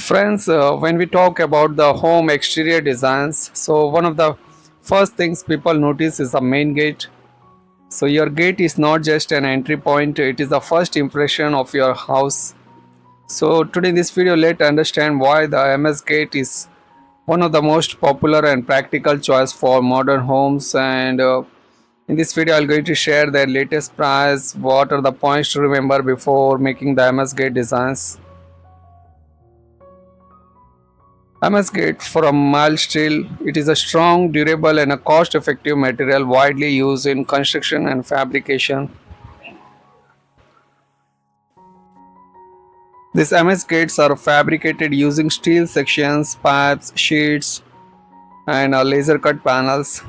Friends, when we talk about the home exterior designs, so one of the first things people notice is the main gate. So your gate is not just an entry point, it is the first impression of your house. So today in this video, let's understand why the MS gate is one of the most popular and practical choice for modern homes. And in this video, I'm going to share their latest price, what are the points to remember before making the MS gate designs. MS Gate for a mild steel, it is a strong, durable and a cost-effective material widely used in construction and fabrication. These MS gates are fabricated using steel sections, pipes, sheets and laser cut panels.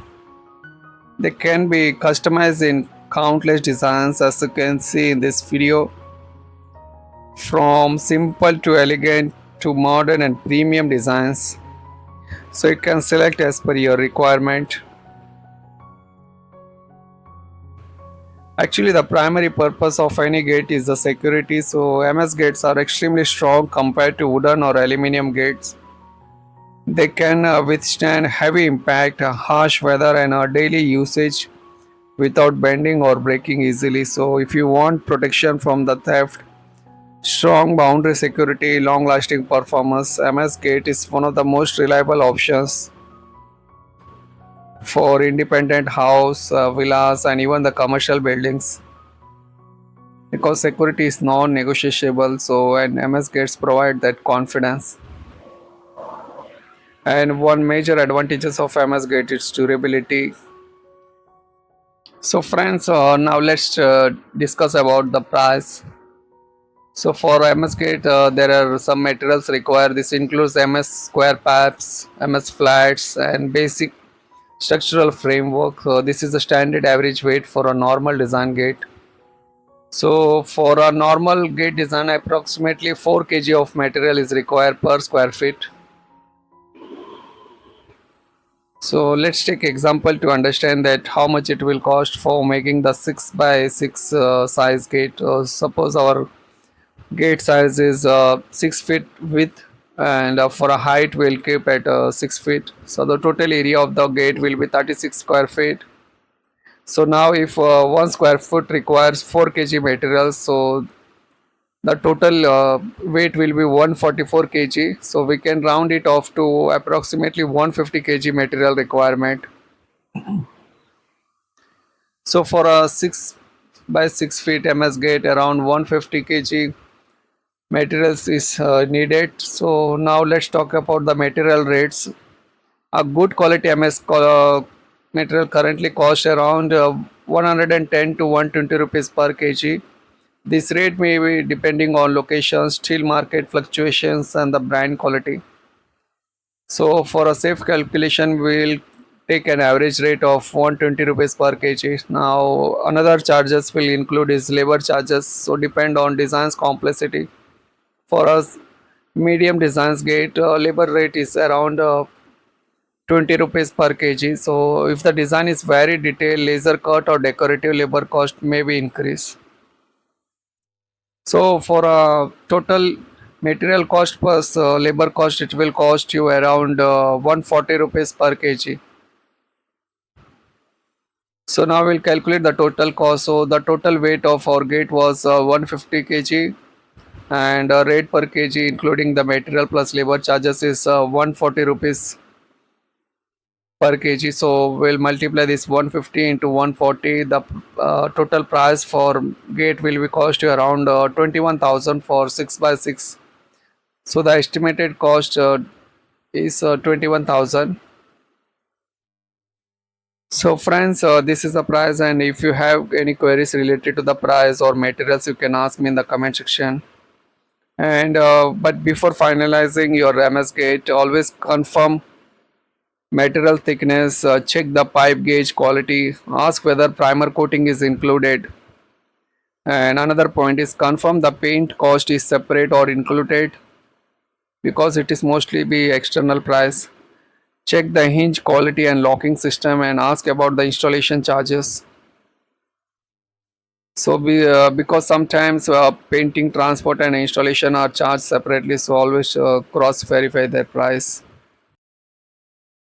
They can be customized in countless designs as you can see in this video, from simple to elegant to modern and premium designs. So you can select as per your requirement. Actually, the primary purpose of any gate is the security, so MS gates are extremely strong compared to wooden or aluminum gates. They can withstand heavy impact, harsh weather and daily usage without bending or breaking easily. So if you want protection from the theft, strong boundary security, long lasting performance, MS gate is one of the most reliable options for independent house, villas and even the commercial buildings, because security is non-negotiable. So and MS gates provide that confidence. And one major advantages of MS gate is durability. So friends, now let's discuss about the price. So for MS gate, there are some materials required. This includes MS square pipes, MS flats and basic structural framework. This is the standard average weight for a normal design gate. So for a normal gate design, approximately 4 kg of material is required per square feet. So let's take example to understand that how much it will cost for making the 6 by 6 size gate. Suppose our gate size is 6 feet width, and for a height we'll keep at 6 feet. So the total area of the gate will be 36 square feet. So now if 1 square foot requires 4 kg materials, so the total weight will be 144 kg. So we can round it off to approximately 150 kg material requirement. So for a 6 by 6 feet MS gate, around 150 kg materials is needed. So now let's talk about the material rates. A good quality material currently costs around 110 to 120 rupees per kg. This rate may be depending on location, steel market fluctuations and the brand quality. So for a safe calculation, we'll take an average rate of 120 rupees per kg. Now another charges will include is labor charges, so depend on design's complexity. For us medium designs gate, labor rate is around 20 rupees per kg. So if the design is very detailed, laser cut or decorative, labor cost may be increased. So for a total material cost plus labor cost, it will cost you around 140 rupees per kg. So now we'll calculate the total cost. So the total weight of our gate was 150 kg, and rate per kg including the material plus labor charges is 140 rupees per kg. So we'll multiply this 150 into 140. The total price for gate will be cost you around 21,000 for 6 by 6. So the estimated cost is 21,000. So friends, this is the price, and if you have any queries related to the price or materials, you can ask me in the comment section. And but before finalizing your MS gate, always confirm material thickness, check the pipe gauge quality, ask whether primer coating is included. And another point is confirm the paint cost is separate or included, because it is mostly be external price. Check the hinge quality and locking system and ask about the installation charges. So because sometimes painting, transport and installation are charged separately, so always cross verify their price.